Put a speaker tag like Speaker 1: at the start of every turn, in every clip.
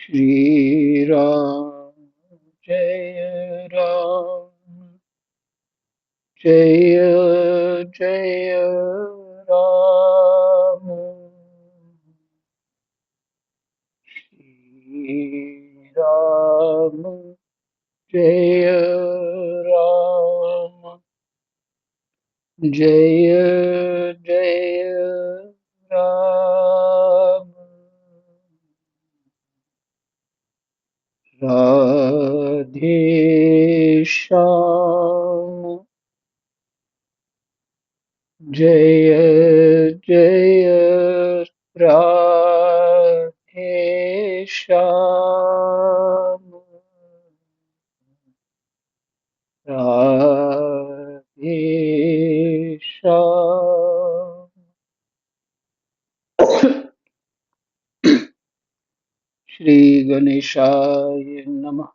Speaker 1: श्री राम जय राम जय जय राम श्री राम जय राम जय जय राम राधे श्याम जय जय राधे श्याम राधे श्याम। श्री गणेशाय नमः।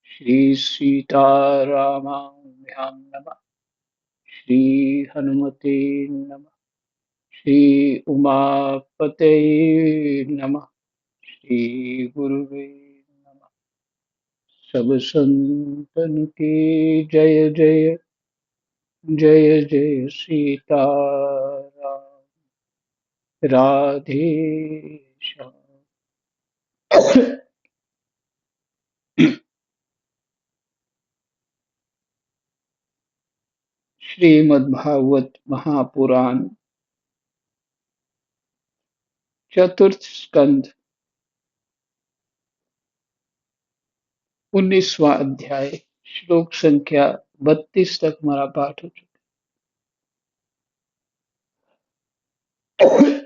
Speaker 1: श्री सीतारामाभ्यां नमः। श्री हनुमते नमः। श्री उमापते नमः। श्री गुरुवे नमः। सब संतन की जय जय जय जय सीताराम राधे श्याम। श्रीमद्भागवत महापुराण चतुर्थ स्कंध 19वां अध्याय श्लोक संख्या 32 तक हमारा पाठ हो चुका है।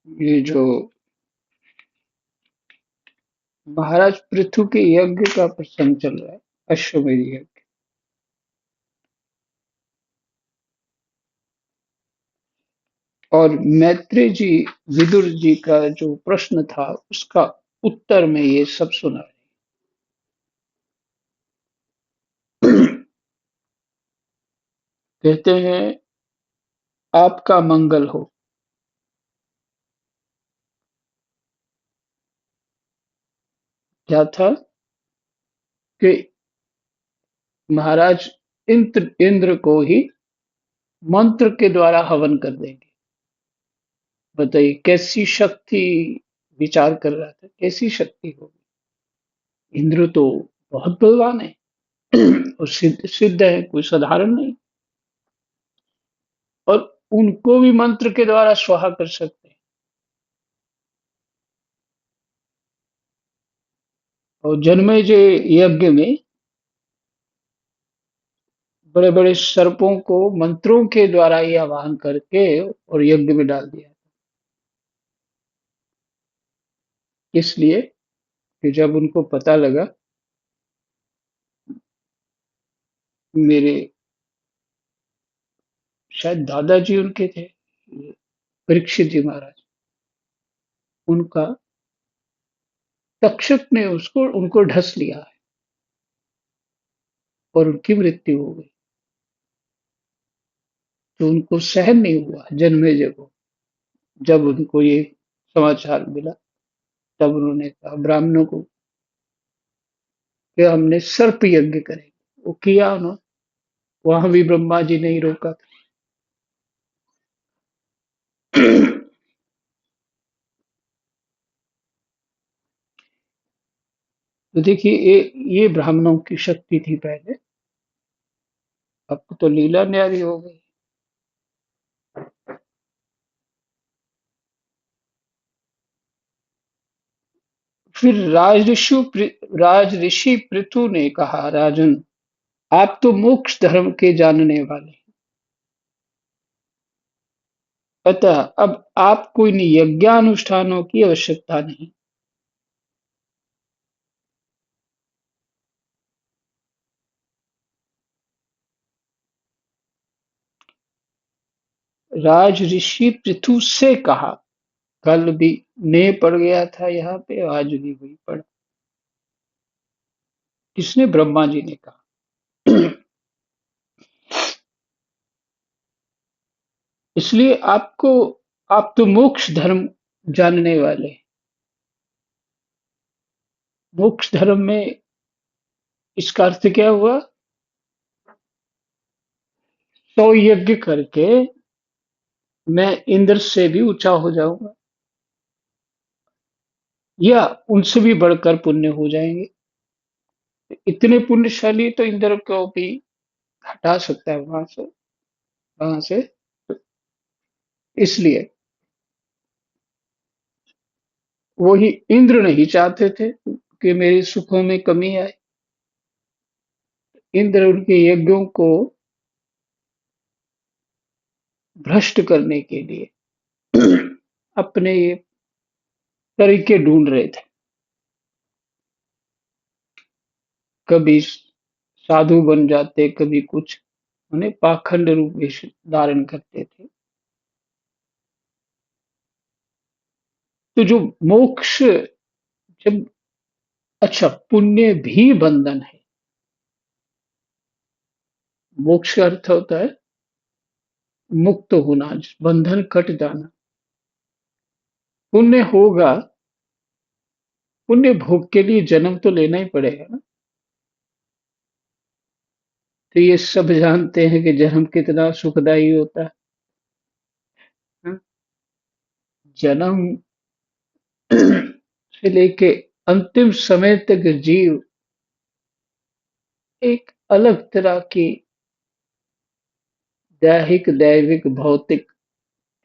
Speaker 1: ये जो महाराज पृथु के यज्ञ का प्रसंग चल रहा है, अश्वमेध यज्ञ। और मैत्रेय जी विदुर जी का जो प्रश्न था उसका उत्तर में ये सब सुना है। कहते हैं आपका मंगल हो। क्या था कि महाराज इंद्र को ही मंत्र के द्वारा हवन कर देंगे। बताइए कैसी शक्ति, विचार कर रहा था कैसी शक्ति होगी। इंद्र तो बहुत बलवान है और सिद्ध सिद्ध है, कोई साधारण नहीं। और उनको भी मंत्र के द्वारा स्वाहा कर सकते हैं। और जन्मेजय यज्ञ में बड़े बड़े सर्पों को मंत्रों के द्वारा ही आवाहन करके और यज्ञ में डाल दिया। इसलिए कि जब उनको पता लगा मेरे शायद दादाजी उनके थे, परीक्षित जी महाराज, उनका तक्षक ने उसको उनको ढस लिया है और उनकी मृत्यु हो गई। तो उनको सहन नहीं हुआ जन्मेजय को। जब उनको ये समाचार मिला तब उन्होंने कहा ब्राह्मणों को कि हमने सर्प यज्ञ करेंगे। वो किया उन्होंने। वहां भी ब्रह्मा जी ने ही रोका था। तो देखिए ये ब्राह्मणों की शक्ति थी पहले। अब तो लीला न्यारी हो गई। फिर राजऋषि पृथु ने कहा राजन, आप तो मोक्ष धर्म के जानने वाले, अतः अब आपको इन यज्ञानुष्ठानों की आवश्यकता नहीं। राजऋषि पृथु से कहा। कल भी ने पड़ गया था यहाँ पे, आज भी वही पड़ा। किसने? ब्रह्मा जी ने कहा। इसलिए आप तो मोक्ष धर्म जानने वाले हैं। मोक्ष धर्म में इसका अर्थ क्या हुआ? 100 यज्ञ करके मैं इंद्र से भी ऊंचा हो जाऊंगा, या उनसे भी बढ़कर पुण्य हो जाएंगे। इतने पुण्यशाली तो इंद्र को भी हटा सकता है वहां से। इसलिए वही इंद्र नहीं चाहते थे कि मेरे सुखों में कमी आए। इंद्र उनके यज्ञों को भ्रष्ट करने के लिए अपने ये तरीके ढूंढ रहे थे। कभी साधु बन जाते, कभी कुछ, उन्हें पाखंड रूप वेश धारण करते थे। तो जो मोक्ष, जब, अच्छा, पुण्य भी बंधन है। मोक्ष का अर्थ होता है मुक्त होना, बंधन कट जाना। पुण्य होगा, पुण्य भोग के लिए जन्म तो लेना ही पड़ेगा ना। तो ये सब जानते हैं कि जन्म कितना सुखदायी होता है। हाँ? जन्म से लेके अंतिम समय तक जीव एक अलग तरह की दैहिक, दैविक, भौतिक,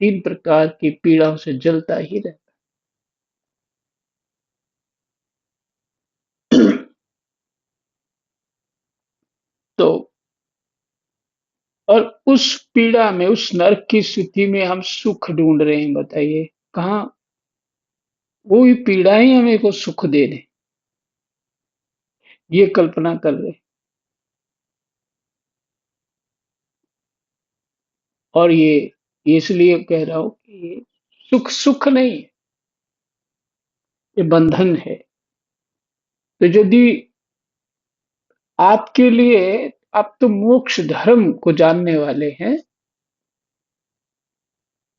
Speaker 1: 3 प्रकार की पीड़ाओं से जलता ही रहता है। तो और उस पीड़ा में, उस नरक की स्थिति में हम सुख ढूंढ रहे हैं, बताइए कहाँ? वो ही पीड़ाएं हमें को सुख दे दें, ये कल्पना कर रहे हैं। और ये इसलिए कह रहा हूं कि ये सुख सुख नहीं है, ये बंधन है। तो यदि आपके लिए, आप तो मोक्ष धर्म को जानने वाले हैं,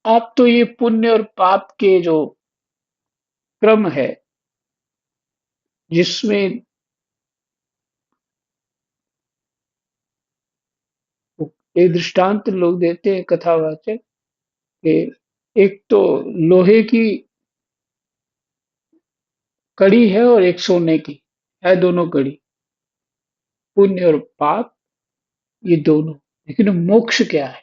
Speaker 1: आप तो ये पुण्य और पाप के जो क्रम है, जिसमें एक दृष्टांत लोग देते हैं कथावाचक, कि एक तो लोहे की कड़ी है और एक सोने की है, दोनों कड़ी, पुण्य और पाप, ये दोनों। लेकिन मोक्ष क्या है?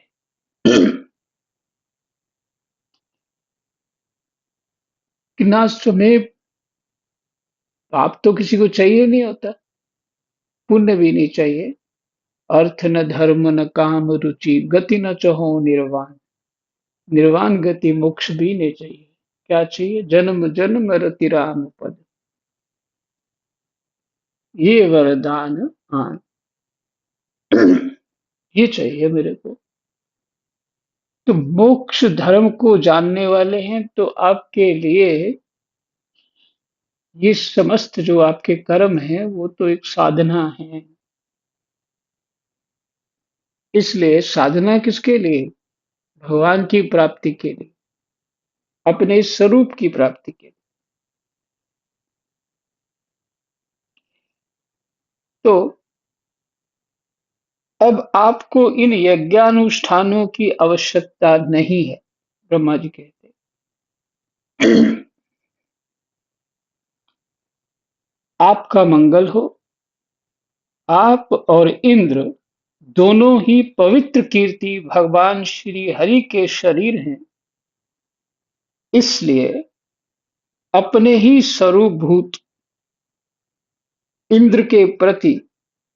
Speaker 1: कि ना समय, पाप तो किसी को चाहिए नहीं होता, पुण्य भी नहीं चाहिए, अर्थ न धर्म न काम रुचि, गति न चहो निर्वाण। निर्वाण गति मोक्ष भी नहीं चाहिए। क्या चाहिए? जन्म जन्म रति राम पद, ये वरदान। हाँ, ये चाहिए मेरे को। तो मोक्ष धर्म को जानने वाले हैं तो आपके लिए ये समस्त जो आपके कर्म हैं वो तो एक साधना है। इसलिए साधना किसके लिए? भगवान की प्राप्ति के लिए, अपने स्वरूप की प्राप्ति के लिए। तो अब आपको इन यज्ञानुष्ठानों की आवश्यकता नहीं है, ब्रह्मा जी कहते हैं। आपका मंगल हो। आप और इंद्र दोनों ही पवित्र कीर्ति भगवान श्री हरि के शरीर हैं। इसलिए अपने ही स्वरूप भूत इंद्र के प्रति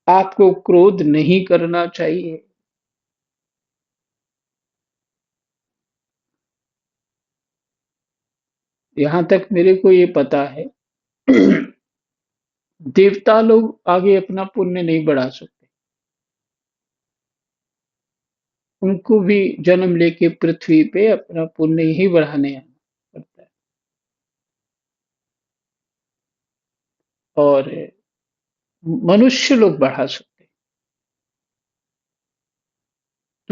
Speaker 1: आपको क्रोध नहीं करना चाहिए। यहां तक मेरे को ये पता है, देवता लोग आगे अपना पुण्य नहीं बढ़ा सकते। उनको भी जन्म लेके पृथ्वी पे अपना पुण्य ही बढ़ाने आना पड़ता है। और मनुष्य लोग बढ़ा सकते हैं।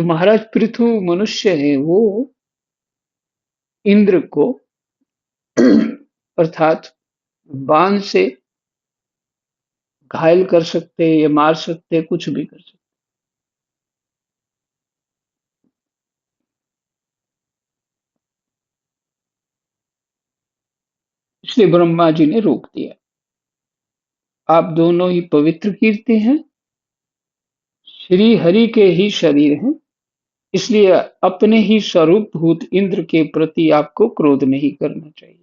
Speaker 1: तो महाराज पृथु मनुष्य है, वो इंद्र को अर्थात बाण से घायल कर सकते हैं या मार सकते हैं, कुछ भी कर सकते। इसलिए ब्रह्मा जी ने रोक दिया। आप दोनों ही पवित्र कीर्ति हैं, श्री हरि के ही शरीर हैं, इसलिए अपने ही स्वरूप भूत इंद्र के प्रति आपको क्रोध नहीं करना चाहिए।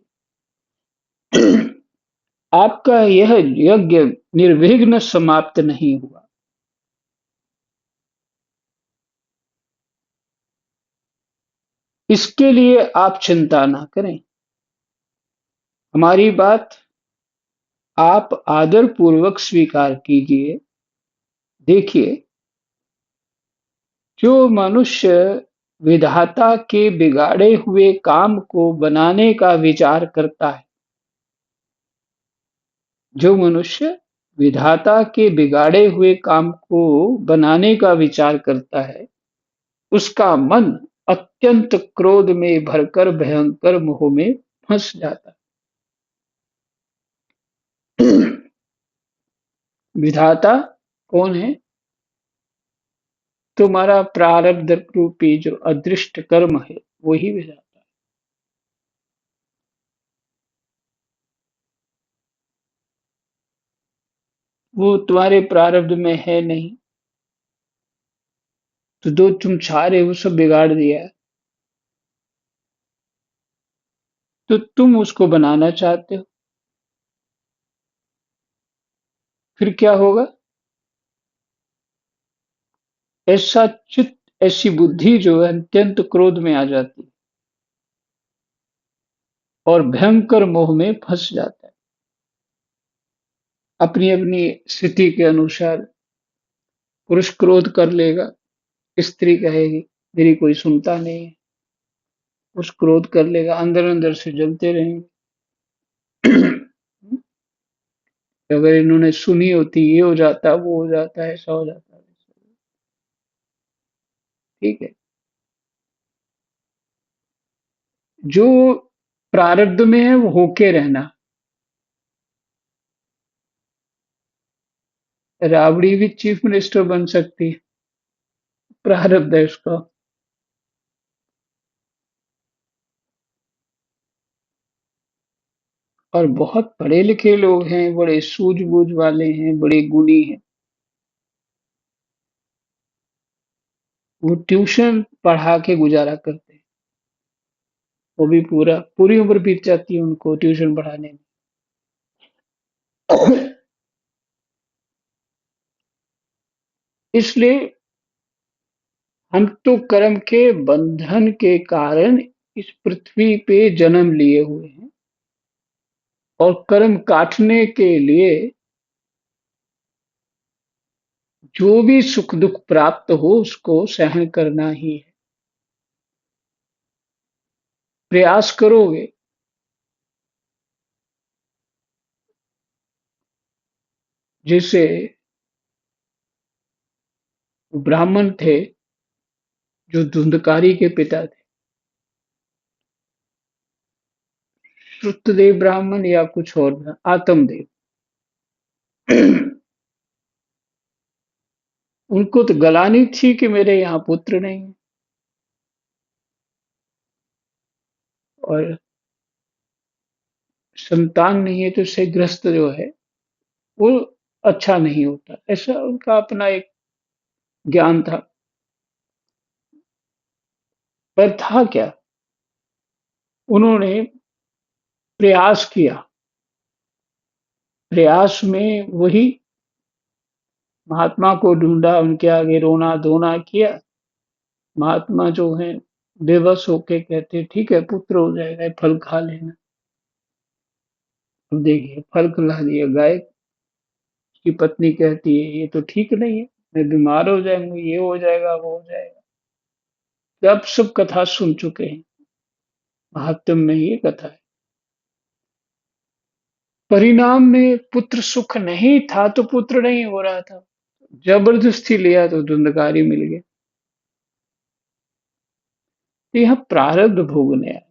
Speaker 1: आपका यह यज्ञ निर्विघ्न समाप्त नहीं हुआ। इसके लिए आप चिंता ना करें। हमारी बात आप आदर पूर्वक स्वीकार कीजिए। देखिए, जो मनुष्य विधाता के बिगाड़े हुए काम को बनाने का विचार करता है, जो मनुष्य विधाता के बिगाड़े हुए काम को बनाने का विचार करता है, उसका मन अत्यंत क्रोध में भरकर भयंकर मोह में फंस जाता है। विधाता कौन है? तुम्हारा प्रारब्ध रूपी जो अदृष्ट कर्म है, वही विधाता है। वो तुम्हारे प्रारब्ध में है नहीं, तो जो तुम चाह रहे हो सब बिगाड़ दिया है, तो तुम उसको बनाना चाहते हो। फिर क्या होगा? ऐसा चित्त, ऐसी बुद्धि जो है अत्यंत क्रोध में आ जाती है और भयंकर मोह में फंस जाता है। अपनी अपनी स्थिति के अनुसार पुरुष क्रोध कर लेगा, स्त्री कहेगी मेरी कोई सुनता नहीं है, पुरुष क्रोध कर लेगा, अंदर अंदर से जलते रहेंगे। अगर इन्होंने सुनी होती, ये हो जाता, वो हो जाता, ऐसा हो जाता। ठीक है। जो प्रारब्ध में है वो होके रहना। राबड़ी भी चीफ मिनिस्टर बन सकती है, प्रारब्ध है उसका। और बहुत पढ़े लिखे लोग हैं, बड़े सूझबूझ वाले हैं, बड़े गुणी हैं, वो ट्यूशन पढ़ा के गुजारा करते हैं। वो भी पूरी उम्र बीत जाती है उनको ट्यूशन पढ़ाने में। इसलिए हम तो कर्म के बंधन के कारण इस पृथ्वी पे जन्म लिए हुए हैं, और कर्म काटने के लिए जो भी सुख दुख प्राप्त हो उसको सहन करना ही है। प्रयास करोगे, जैसे ब्राह्मण थे जो धुंधकारी के पिता थे, श्रुतदेव ब्राह्मण या कुछ और, आत्मदेव। उनको तो गलानी थी कि मेरे यहाँ पुत्र नहीं है, और संतान नहीं है तो उससे ग्रस्त जो है वो अच्छा नहीं होता, ऐसा उनका अपना एक ज्ञान था। पर था क्या, उन्होंने प्रयास किया, प्रयास में वही महात्मा को ढूंढा, उनके आगे रोना धोना किया। महात्मा जो है बेबस होके कहते ठीक है पुत्र हो जाएगा, ये फल खा लेना। अब देखिए फल खिला दिया, गाय की पत्नी कहती है ये तो ठीक नहीं है, मैं बीमार हो जाऊंगी, ये हो जाएगा, वो हो जाएगा। तो अब सब कथा सुन चुके हैं, महात्म में ये कथा है। परिणाम में पुत्र सुख नहीं था तो पुत्र नहीं हो रहा था, जबरदस्ती लिया तो धुंधकारी मिल गया। तो यह प्रारब्ध भोगने आए।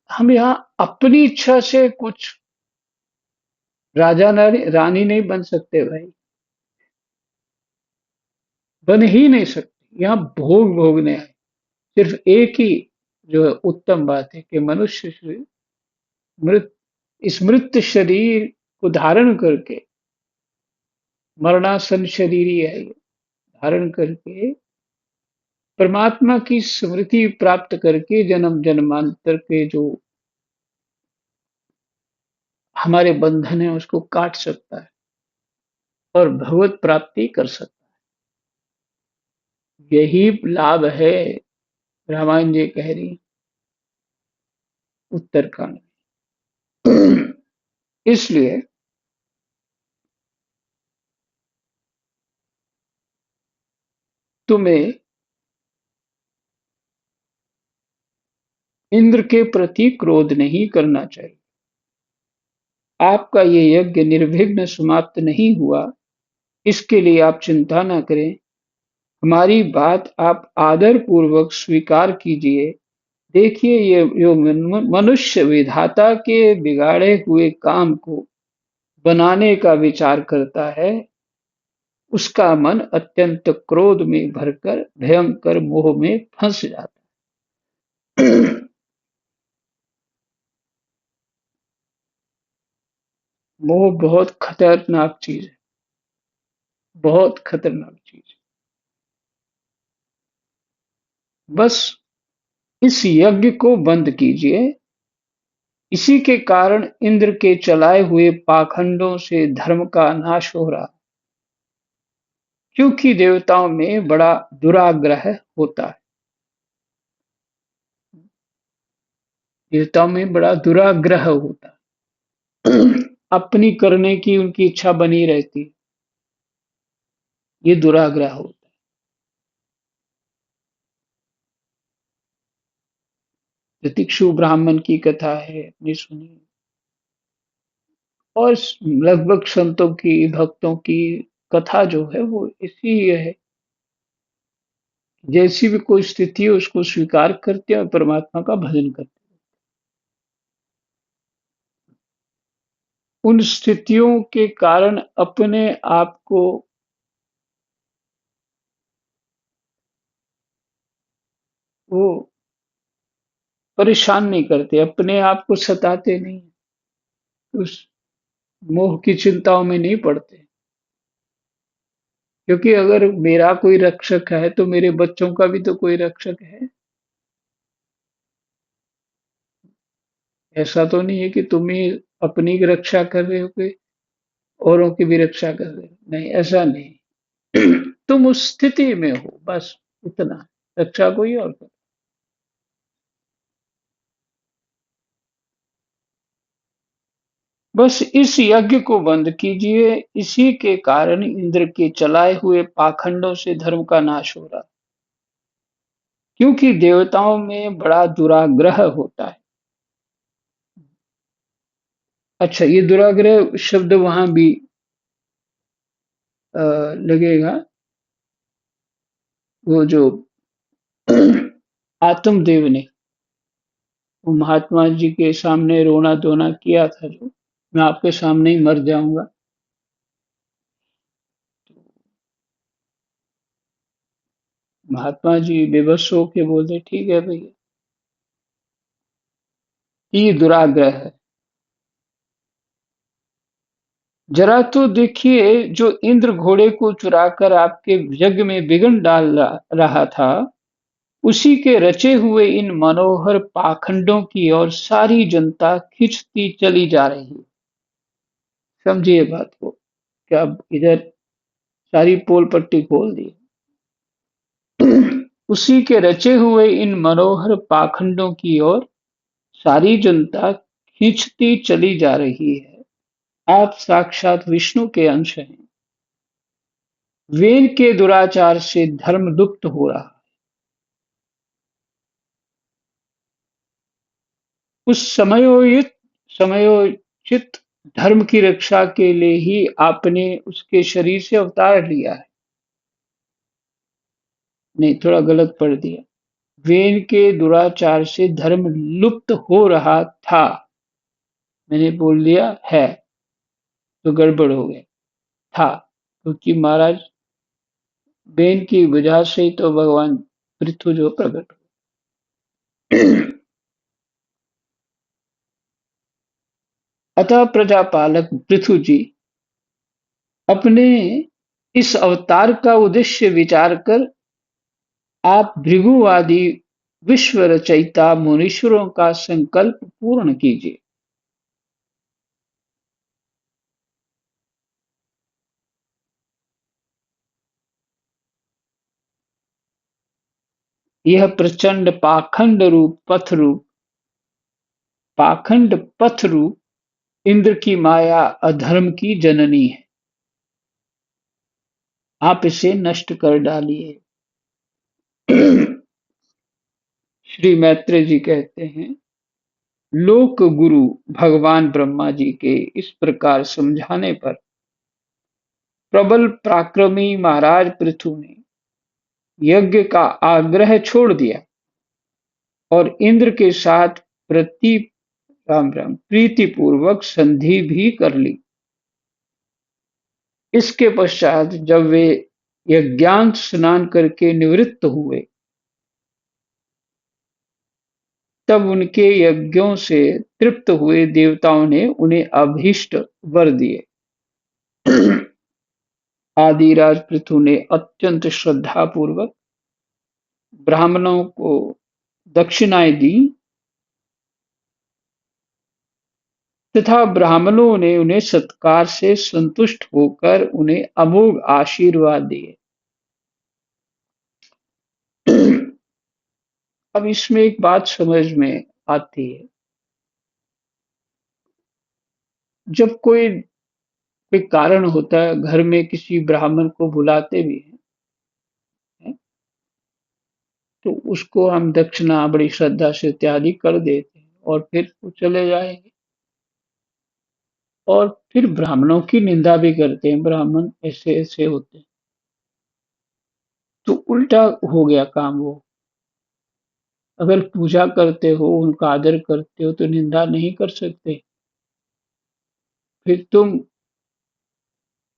Speaker 1: हम यहाँ अपनी इच्छा से कुछ राजा रानी नहीं बन सकते भाई, बन ही नहीं सकते। यहाँ भोग भोगने आए। सिर्फ एक ही जो है उत्तम बात है कि मनुष्य मृत इस मृत शरीर को धारण करके, मरणासन शरीर ही है ये, धारण करके परमात्मा की स्मृति प्राप्त करके जन्म जन्मांतर के जो हमारे बंधन है उसको काट सकता है और भगवत प्राप्ति कर सकता है। यही लाभ है, रामायण जी कह रही उत्तरकांड में। इसलिए तुम्हें इंद्र के प्रति क्रोध नहीं करना चाहिए। आपका ये यज्ञ निर्विघ्न समाप्त नहीं हुआ, इसके लिए आप चिंता न करें। हमारी बात आप आदर पूर्वक स्वीकार कीजिए। देखिए, ये जो मनुष्य विधाता के बिगाड़े हुए काम को बनाने का विचार करता है, उसका मन अत्यंत क्रोध में भरकर भयंकर मोह में फंस जाता है। मोह बहुत खतरनाक चीज है, बहुत खतरनाक चीज है। बस इस यज्ञ को बंद कीजिए। इसी के कारण इंद्र के चलाए हुए पाखंडों से धर्म का नाश हो रहा, क्योंकि देवताओं में बड़ा दुराग्रह होता है। देवताओं में बड़ा दुराग्रह होता है। अपनी करने की उनकी इच्छा बनी रहती है। ये दुराग्रह होता है। तितिक्षु ब्राह्मण की कथा है, आपने सुनी। और लगभग संतों की, भक्तों की कथा जो है वो इसी है। जैसी भी कोई स्थिति है उसको स्वीकार करते हैं और परमात्मा का भजन करते हैं। उन स्थितियों के कारण अपने आप को वो परेशान नहीं करते, अपने आप को सताते नहीं, उस मोह की चिंताओं में नहीं पड़ते। क्योंकि अगर मेरा कोई रक्षक है तो मेरे बच्चों का भी तो कोई रक्षक है। ऐसा तो नहीं है कि तुम ही अपनी की रक्षा कर रहे हो कि औरों की भी रक्षा कर रहे हो। नहीं, ऐसा नहीं। तुम उस स्थिति में हो, बस इतना। रक्षा कोई और कर। बस इस यज्ञ को बंद कीजिए। इसी के कारण इंद्र के चलाए हुए पाखंडों से धर्म का नाश हो रहा, क्योंकि देवताओं में बड़ा दुराग्रह होता है। अच्छा, ये दुराग्रह शब्द वहां भी लगेगा। वो जो आत्मदेव ने वो महात्मा जी के सामने रोना धोना किया था, जो मैं आपके सामने ही मर जाऊंगा। महात्मा जी बेबस होके बोले, ठीक है भैया, ये दुराग्रह है। जरा तो देखिए, जो इंद्र घोड़े को चुराकर आपके यज्ञ में विघ्न डाल रहा था, उसी के रचे हुए इन मनोहर पाखंडों की ओर सारी जनता खिंचती चली जा रही है। समझिए बात को, क्या अब इधर सारी पोल पट्टी खोल दी। उसी के रचे हुए इन मनोहर पाखंडों की ओर सारी जनता खींचती चली जा रही है। आप साक्षात विष्णु के अंश हैं। वेद के दुराचार से धर्म लुप्त हो रहा। उस समयोचित धर्म की रक्षा के लिए ही आपने उसके शरीर से अवतार लिया है। नहीं, थोड़ा गलत पढ़ दिया। वेन के दुराचार से धर्म लुप्त हो रहा था। मैंने बोल दिया है, तो गड़बड़ हो गया। था, क्योंकि महाराज वेन की वजह से ही तो भगवान पृथु जो प्रकट हुए। अतः प्रजापालक पृथु जी अपने इस अवतार का उद्देश्य विचार कर आप भृगुवादी विश्व रचयिता मुनीश्वरों का संकल्प पूर्ण कीजिए। यह प्रचंड पाखंड पथ रूप इंद्र की माया अधर्म की जननी है। आप इसे नष्ट कर डालिए। श्री मैत्रेय जी कहते हैं, लोक गुरु भगवान ब्रह्मा जी के इस प्रकार समझाने पर प्रबल पराक्रमी महाराज पृथु ने यज्ञ का आग्रह छोड़ दिया और इंद्र के साथ प्रति राम राम प्रीतिपूर्वक संधि भी कर ली। इसके पश्चात जब वे यज्ञांत स्नान करके निवृत्त हुए, तब उनके यज्ञों से तृप्त हुए देवताओं ने उन्हें अभीष्ट वर दिए। आदिराज पृथु ने अत्यंत श्रद्धा पूर्वक ब्राह्मणों को दक्षिणाएं दी तथा ब्राह्मणों ने उन्हें सत्कार से संतुष्ट होकर उन्हें अमोघ आशीर्वाद दिए। अब इसमें एक बात समझ में आती है, जब कोई कारण होता है, घर में किसी ब्राह्मण को बुलाते भी हैं, तो उसको हम दक्षिणा बड़ी श्रद्धा से इत्यादि कर देते हैं और फिर वो चले जाएंगे। और फिर ब्राह्मणों की निंदा भी करते हैं, ब्राह्मण ऐसे ऐसे होते हैं। तो उल्टा हो गया काम वो। अगर पूजा करते हो, उनका आदर करते हो, तो निंदा नहीं कर सकते। फिर तुम,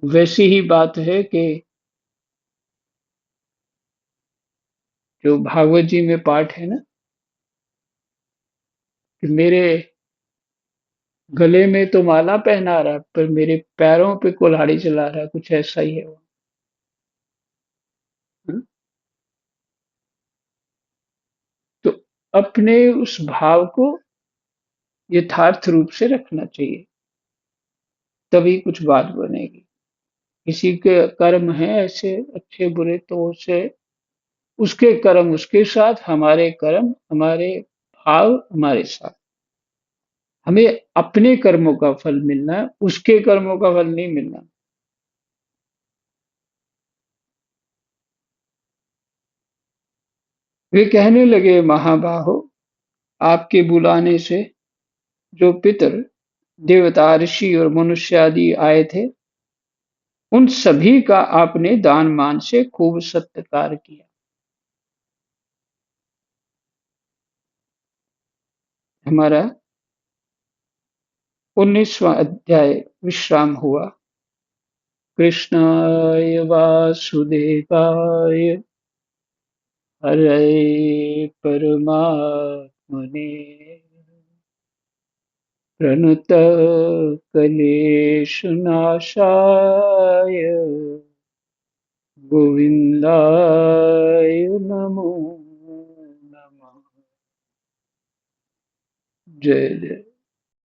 Speaker 1: वैसी ही बात है कि जो भागवत जी में पाठ है ना, कि मेरे गले में तो माला पहना रहा है, पर मेरे पैरों पे कुल्हाड़ी चला रहा है, कुछ ऐसा ही है वो। हम्म। तो अपने उस भाव को यथार्थ रूप से रखना चाहिए, तभी कुछ बात बनेगी। किसी के कर्म हैं ऐसे अच्छे बुरे, तो उसे, उसके कर्म उसके साथ, हमारे कर्म हमारे भाव हमारे साथ। हमें अपने कर्मों का फल मिलना है, उसके कर्मों का फल नहीं मिलना। वे कहने लगे, महाबाहो, आपके बुलाने से जो पितर देवता ऋषि और मनुष्य आदि आए थे, उन सभी का आपने दान मान से खूब सत्कार किया। हमारा 19वां अध्याय विश्राम हुआ। कृष्णाय वासुदेवाय हरे परमात्मने प्रणत क्लेशनाशाय गोविंदाय नमो नमः। जय जय।